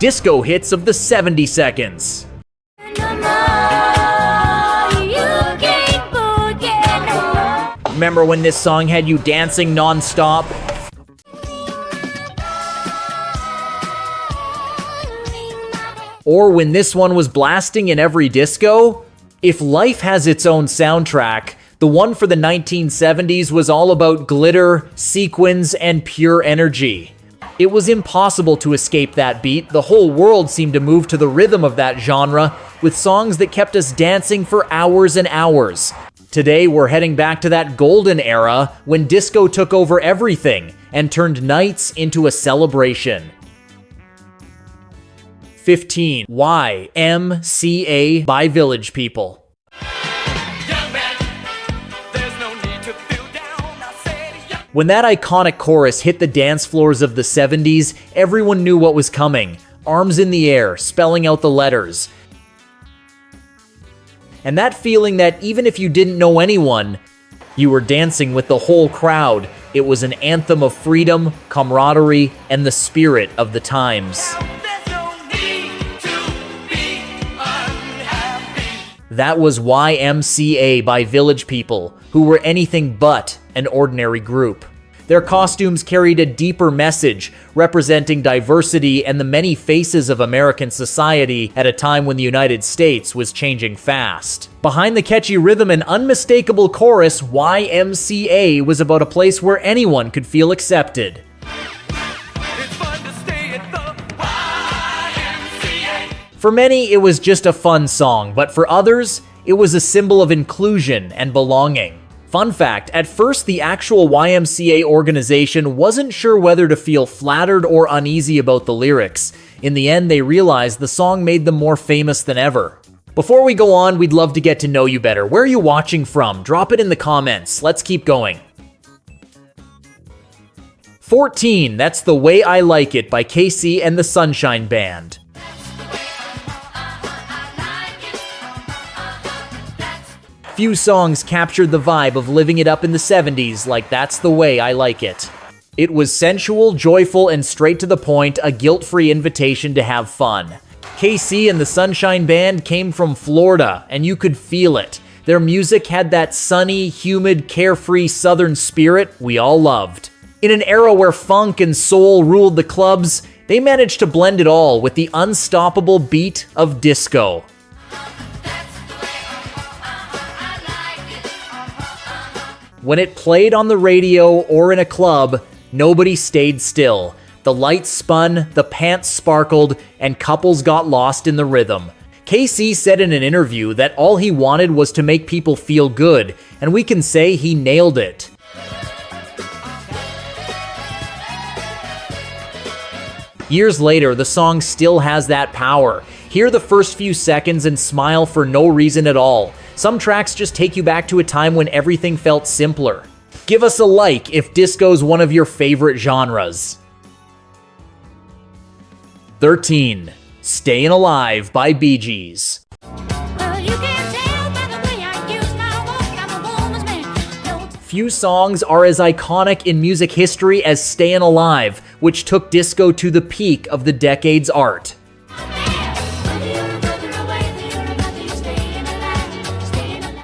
disco hits of the 70 seconds. Remember when this song had you dancing non-stop? Or when this one was blasting in every disco? If life has its own soundtrack, the one for the 1970s was all about glitter, sequins, and pure energy. It was impossible to escape that beat. The whole world seemed to move to the rhythm of that genre, with songs that kept us dancing for hours and hours. Today, we're heading back to that golden era when disco took over everything and turned nights into a celebration. 15. Y.M.C.A. by Village People. When that iconic chorus hit the dance floors of the 70s, everyone knew what was coming. Arms in the air, spelling out the letters. And that feeling that even if you didn't know anyone, you were dancing with the whole crowd. It was an anthem of freedom, camaraderie, and the spirit of the times. That was Y.M.C.A. by Village People, who were anything but an ordinary group. Their costumes carried a deeper message, representing diversity and the many faces of American society at a time when the United States was changing fast. Behind the catchy rhythm and unmistakable chorus, Y.M.C.A. was about a place where anyone could feel accepted. For many, it was just a fun song, but for others, it was a symbol of inclusion and belonging. Fun fact, at first the actual Y.M.C.A. organization wasn't sure whether to feel flattered or uneasy about the lyrics. In the end, they realized the song made them more famous than ever. Before we go on, we'd love to get to know you better. Where are you watching from? Drop it in the comments. Let's keep going. 14, that's The Way I Like It by Y.C.A. and the Sunshine Band. Few songs captured the vibe of living it up in the 70s like That's the Way I Like It. It was sensual, joyful, and straight to the point, a guilt-free invitation to have fun. Y.C.A. and the Sunshine Band came from Florida, and you could feel it. Their music had that sunny, humid, carefree southern spirit we all loved. In an era where funk and soul ruled the clubs, they managed to blend it all with the unstoppable beat of disco. When it played on the radio or in a club, nobody stayed still. The lights spun, the pants sparkled, and couples got lost in the rhythm. Y.C.A. said in an interview that all he wanted was to make people feel good, and we can say he nailed it. Years later, the song still has that power. Hear the first few seconds and smile for no reason at all. Some tracks just take you back to a time when everything felt simpler. Give us a like if disco's one of your favorite genres. 13. Stayin' Alive by Bee Gees. Few songs are as iconic in music history as Stayin' Alive, which took disco to the peak of the decade's art.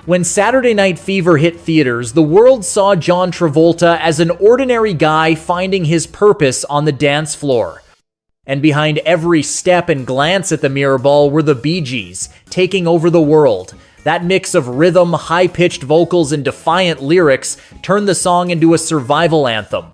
When Saturday Night Fever hit theaters, the world saw John Travolta as an ordinary guy finding his purpose on the dance floor. And behind every step and glance at the mirror ball were the Bee Gees, taking over the world. That mix of rhythm, high-pitched vocals, and defiant lyrics turned the song into a survival anthem.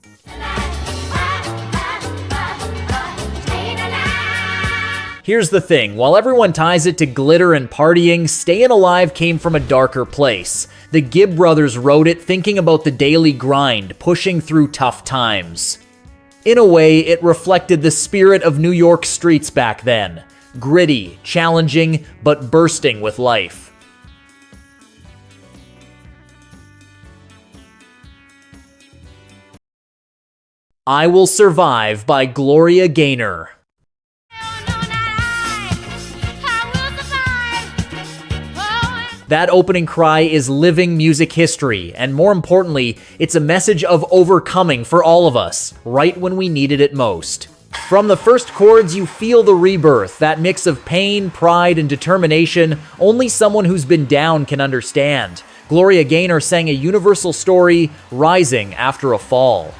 Here's the thing, while everyone ties it to glitter and partying, Stayin' Alive came from a darker place. The Gibb brothers wrote it thinking about the daily grind, pushing through tough times. In a way, it reflected the spirit of New York streets back then. Gritty, challenging, but bursting with life. I Will Survive by Gloria Gaynor. That opening cry is living music history, and more importantly, it's a message of overcoming for all of us, right when we needed it most. From the first chords, you feel the rebirth, that mix of pain, pride, and determination only someone who's been down can understand. Gloria Gaynor sang a universal story, rising after a fall.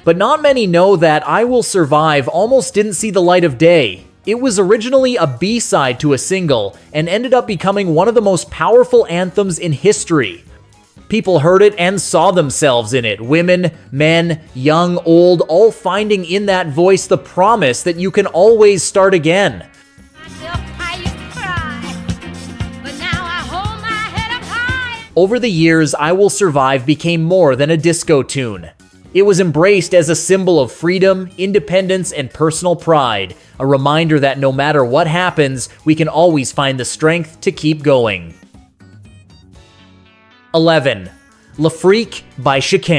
But not many know that I Will Survive almost didn't see the light of day. It was originally a B-side to a single and ended up becoming one of the most powerful anthems in history. People heard it and saw themselves in it. Women, men, young, old, all finding in that voice the promise that you can always start again. Over the years, I Will Survive became more than a disco tune. It was embraced as a symbol of freedom, independence, and personal pride, a reminder that no matter what happens, we can always find the strength to keep going. 11. Le Freak by Chic.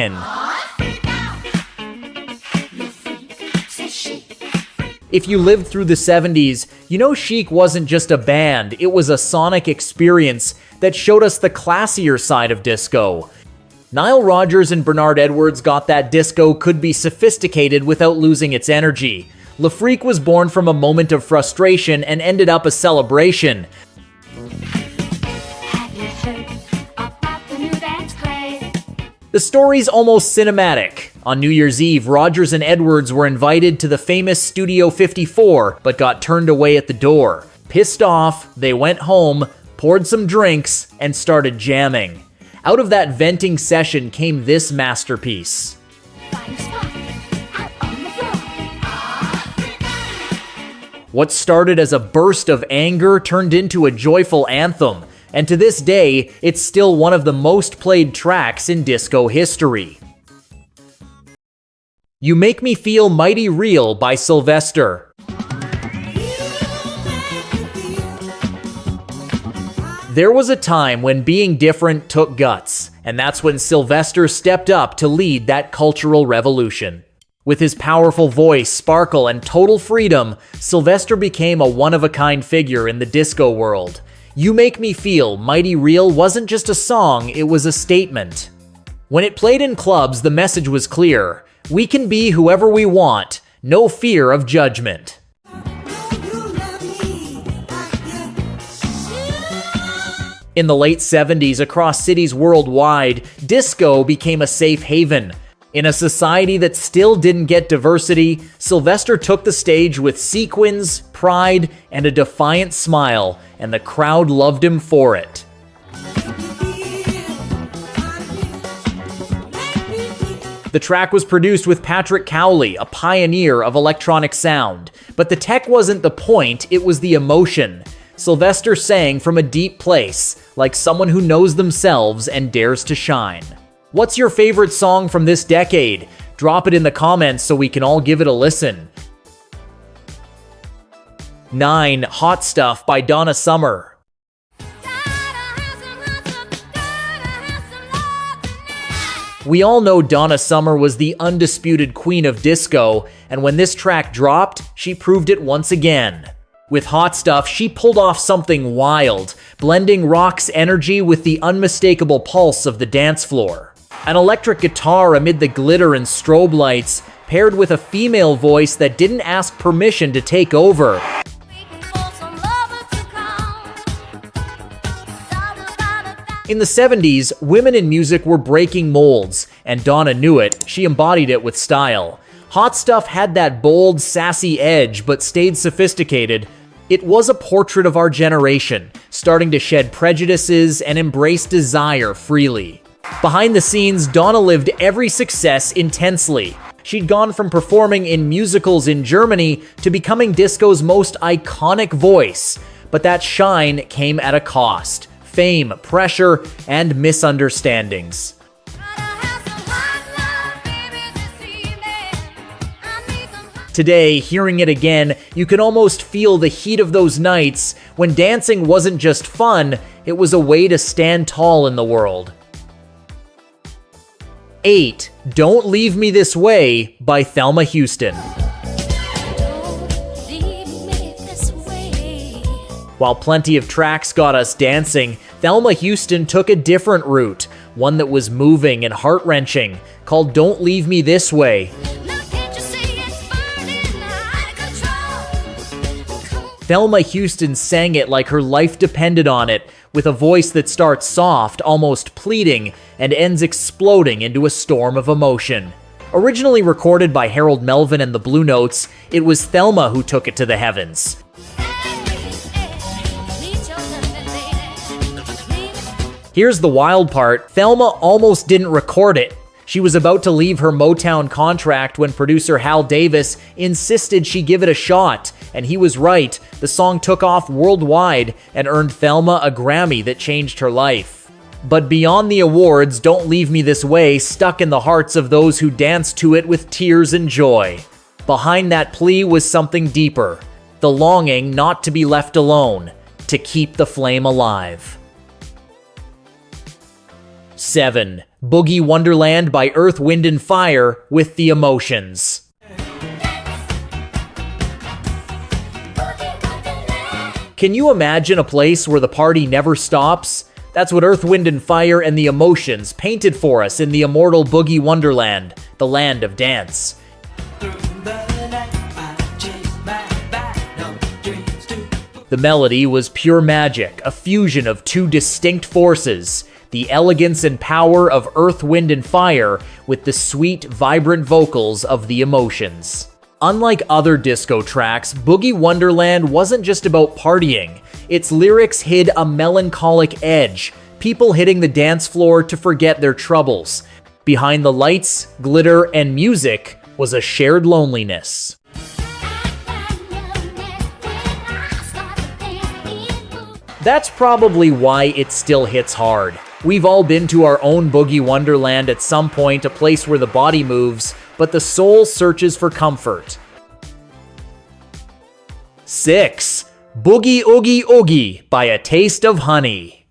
If you lived through the 70s, you know Chic wasn't just a band, it was a sonic experience that showed us the classier side of disco. Nile Rodgers and Bernard Edwards got that disco could be sophisticated without losing its energy. Le Freak was born from a moment of frustration and ended up a celebration. The story's almost cinematic. On New Year's Eve, Rodgers and Edwards were invited to the famous Studio 54, but got turned away at the door. Pissed off, they went home, poured some drinks, and started jamming. Out of that venting session came this masterpiece. What started as a burst of anger turned into a joyful anthem, and to this day, it's still one of the most played tracks in disco history. You Make Me Feel Mighty Real by Sylvester. There was a time when being different took guts, and that's when Sylvester stepped up to lead that cultural revolution. With his powerful voice, sparkle, and total freedom, Sylvester became a one-of-a-kind figure in the disco world. You Make Me Feel Mighty Real wasn't just a song, it was a statement. When it played in clubs, the message was clear. We can be whoever we want, no fear of judgment. In the late 70s, across cities worldwide, disco became a safe haven. In a society that still didn't get diversity, Sylvester took the stage with sequins, pride, and a defiant smile, and the crowd loved him for it. The track was produced with Patrick Cowley, a pioneer of electronic sound. But the tech wasn't the point, it was the emotion. Sylvester sang from a deep place, like someone who knows themselves and dares to shine. What's your favorite song from this decade? Drop it in the comments so we can all give it a listen. 9. Hot Stuff by Donna Summer. We all know Donna Summer was the undisputed queen of disco, and when this track dropped, she proved it once again. With Hot Stuff, she pulled off something wild, blending rock's energy with the unmistakable pulse of the dance floor. An electric guitar amid the glitter and strobe lights, paired with a female voice that didn't ask permission to take over. In the 70s, women in music were breaking molds, and Donna knew it. She embodied it with style. Hot Stuff had that bold, sassy edge, but stayed sophisticated. It was a portrait of our generation, starting to shed prejudices and embrace desire freely. Behind the scenes, Donna lived every success intensely. She'd gone from performing in musicals in Germany to becoming disco's most iconic voice. But that shine came at a cost: fame, pressure, and misunderstandings. Today, hearing it again, you can almost feel the heat of those nights when dancing wasn't just fun, it was a way to stand tall in the world. 8. Don't Leave Me This Way by Thelma Houston. While plenty of tracks got us dancing, Thelma Houston took a different route. one that was moving and heart-wrenching, called Don't Leave Me This Way. Thelma Houston sang it like her life depended on it, with a voice that starts soft, almost pleading, and ends exploding into a storm of emotion. Originally recorded by Harold Melvin and the Blue Notes, it was Thelma who took it to the heavens. Here's the wild part, Thelma almost didn't record it. She was about to leave her Motown contract when producer Hal Davis insisted she give it a shot, and he was right. The song took off worldwide and earned Thelma a Grammy that changed her life. But beyond the awards, Don't Leave Me This Way stuck in the hearts of those who danced to it with tears and joy. Behind that plea was something deeper, the longing not to be left alone, to keep the flame alive. 7. Boogie Wonderland by Earth, Wind & Fire with the Emotions. Can you imagine a place where the party never stops? That's what Earth, Wind & Fire and the Emotions painted for us in the immortal Boogie Wonderland, the land of dance. The melody was pure magic, a fusion of two distinct forces, the elegance and power of Earth, Wind & Fire with the sweet, vibrant vocals of the Emotions. Unlike other disco tracks, Boogie Wonderland wasn't just about partying. Its lyrics hid a melancholic edge, people hitting the dance floor to forget their troubles. Behind the lights, glitter, and music was a shared loneliness. That's probably why it still hits hard. We've all been to our own Boogie Wonderland at some point, a place where the body moves, but the soul searches for comfort. 6. Boogie Oogie Oogie by A Taste of Honey.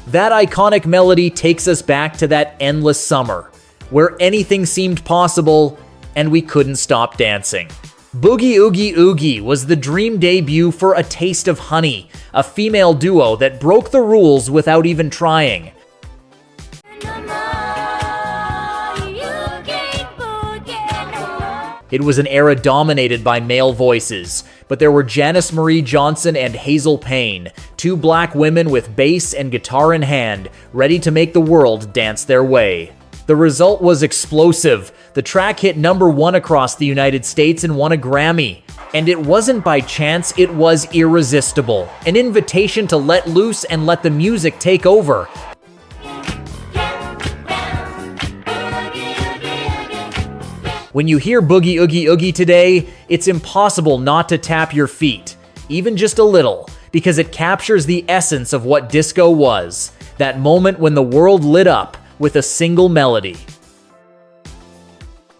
That iconic melody takes us back to that endless summer, where anything seemed possible and we couldn't stop dancing. Boogie Oogie Oogie was the dream debut for A Taste of Honey, a female duo that broke the rules without even trying. It was an era dominated by male voices, but there were Janice Marie Johnson and Hazel Payne, two black women with bass and guitar in hand, ready to make the world dance their way. The result was explosive. The track hit #1 across the United States and won a Grammy. And it wasn't by chance, it was irresistible. An invitation to let loose and let the music take over. When you hear Boogie Oogie Oogie today, it's impossible not to tap your feet, even just a little, because it captures the essence of what disco was. That moment when the world lit up with a single melody.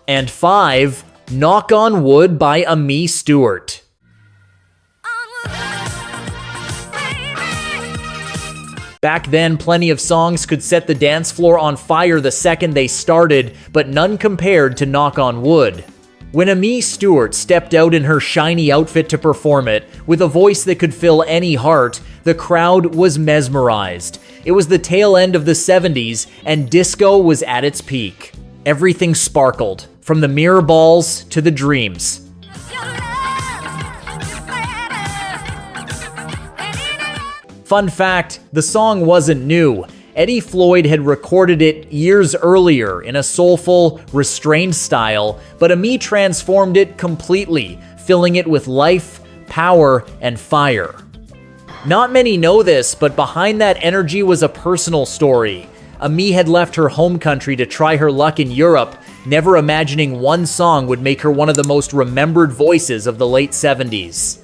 And 5. Knock on Wood by Amii Stewart. Back then, plenty of songs could set the dance floor on fire the second they started, but none compared to Knock on Wood. When Amii Stewart stepped out in her shiny outfit to perform it, with a voice that could fill any heart, the crowd was mesmerized. It was the tail end of the 70s, and disco was at its peak. Everything sparkled, from the mirror balls to the dreams. Fun fact, the song wasn't new. Eddie Floyd had recorded it years earlier in a soulful, restrained style, but Amii transformed it completely, filling it with life, power, and fire. Not many know this, but behind that energy was a personal story. Amii had left her home country to try her luck in Europe, never imagining one song would make her one of the most remembered voices of the late 70s.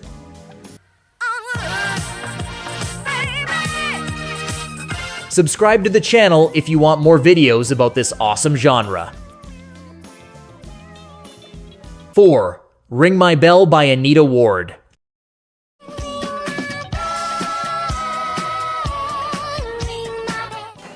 Subscribe to the channel if you want more videos about this awesome genre. 4. Ring My Bell by Anita Ward.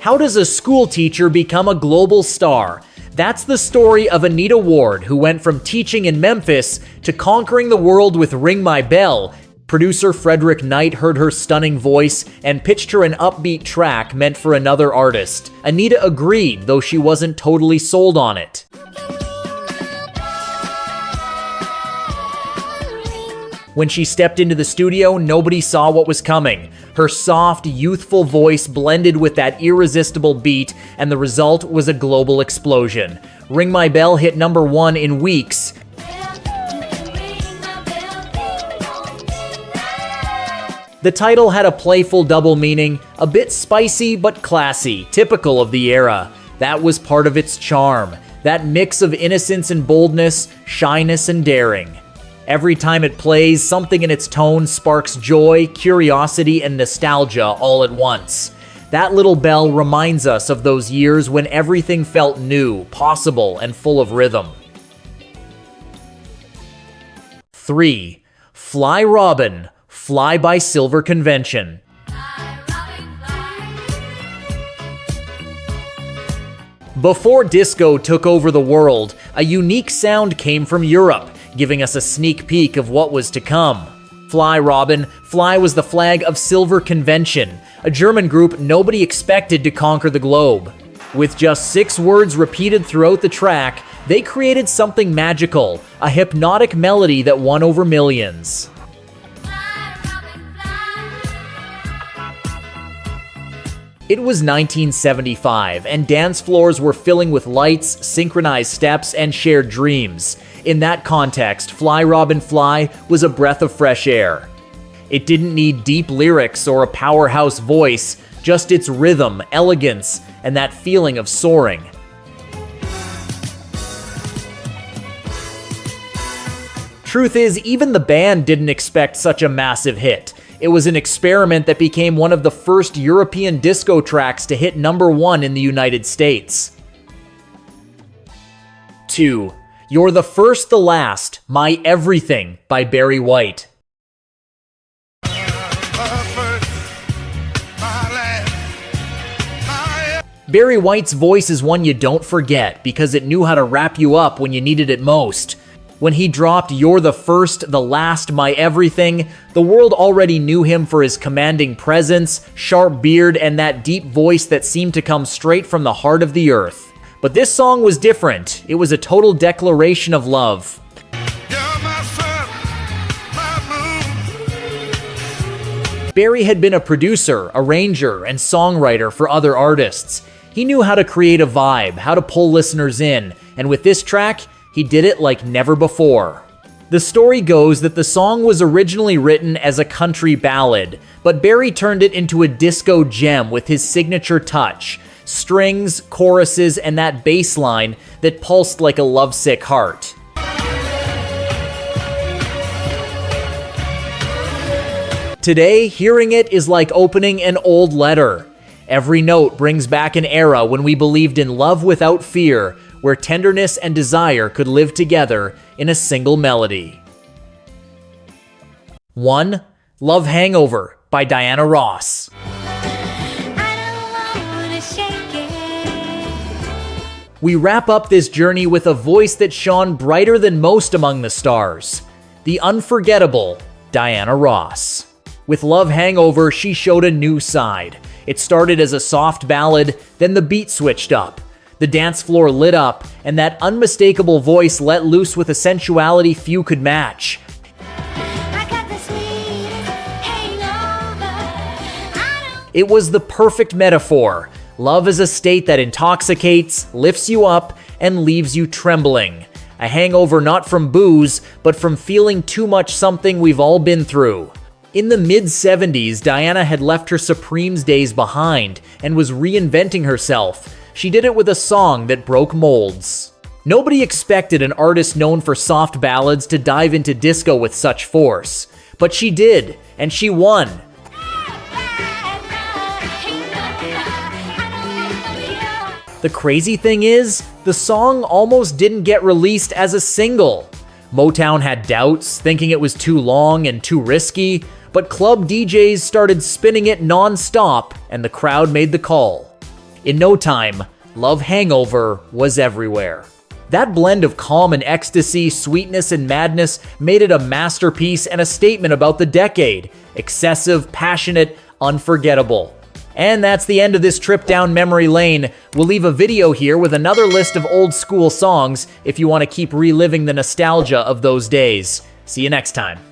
How does a school teacher become a global star? That's the story of Anita Ward, who went from teaching in Memphis to conquering the world with Ring My Bell, Producer Frederick Knight heard her stunning voice and pitched her an upbeat track meant for another artist. Anita agreed, though she wasn't totally sold on it. When she stepped into the studio, nobody saw what was coming. Her soft, youthful voice blended with that irresistible beat, and the result was a global explosion. Ring My Bell hit #1 in weeks. The title had a playful double meaning, a bit spicy but classy, typical of the era. That was part of its charm, that mix of innocence and boldness, shyness and daring. Every time it plays, something in its tone sparks joy, curiosity, and nostalgia all at once. That little bell reminds us of those years when everything felt new, possible, and full of rhythm. 3. Fly Robin, Fly by Silver Convention. Before disco took over the world, a unique sound came from Europe, giving us a sneak peek of what was to come. Fly Robin, Fly was the flag of Silver Convention, a German group nobody expected to conquer the globe. With just 6 words repeated throughout the track, they created something magical, a hypnotic melody that won over millions. It was 1975, and dance floors were filling with lights, synchronized steps, and shared dreams. In that context, Fly Robin Fly was a breath of fresh air. It didn't need deep lyrics or a powerhouse voice, just its rhythm, elegance, and that feeling of soaring. Truth is, even the band didn't expect such a massive hit. It was an experiment that became one of the first European disco tracks to hit #1 in the United States. 2. You're the First, the Last, My Everything by Barry White. Barry White's voice is one you don't forget because it knew how to wrap you up when you needed it most. When he dropped You're the First, the Last, My Everything, the world already knew him for his commanding presence, sharp beard, and that deep voice that seemed to come straight from the heart of the earth. But this song was different. It was a total declaration of love. Barry had been a producer, arranger, and songwriter for other artists. He knew how to create a vibe, how to pull listeners in, and with this track, he did it like never before. The story goes that the song was originally written as a country ballad, but Barry turned it into a disco gem with his signature touch. Strings, choruses, and that bass line that pulsed like a lovesick heart. Today, hearing it is like opening an old letter. Every note brings back an era when we believed in love without fear, where tenderness and desire could live together in a single melody. 1. Love Hangover by Diana Ross. We wrap up this journey with a voice that shone brighter than most among the stars, the unforgettable Diana Ross. With Love Hangover, she showed a new side. It started as a soft ballad, then the beat switched up. The dance floor lit up, and that unmistakable voice let loose with a sensuality few could match. It was the perfect metaphor. Love is a state that intoxicates, lifts you up, and leaves you trembling. A hangover not from booze, but from feeling too much something we've all been through. In the mid-70s, Diana had left her Supremes days behind and was reinventing herself. She did it with a song that broke molds. Nobody expected an artist known for soft ballads to dive into disco with such force. But she did, and she won. The crazy thing is, the song almost didn't get released as a single. Motown had doubts, thinking it was too long and too risky, but club DJs started spinning it non-stop, and the crowd made the call. In no time, Love Hangover was everywhere. That blend of calm and ecstasy, sweetness and madness made it a masterpiece and a statement about the decade. Excessive, passionate, unforgettable. And that's the end of this trip down memory lane. We'll leave a video here with another list of old school songs if you want to keep reliving the nostalgia of those days. See you next time.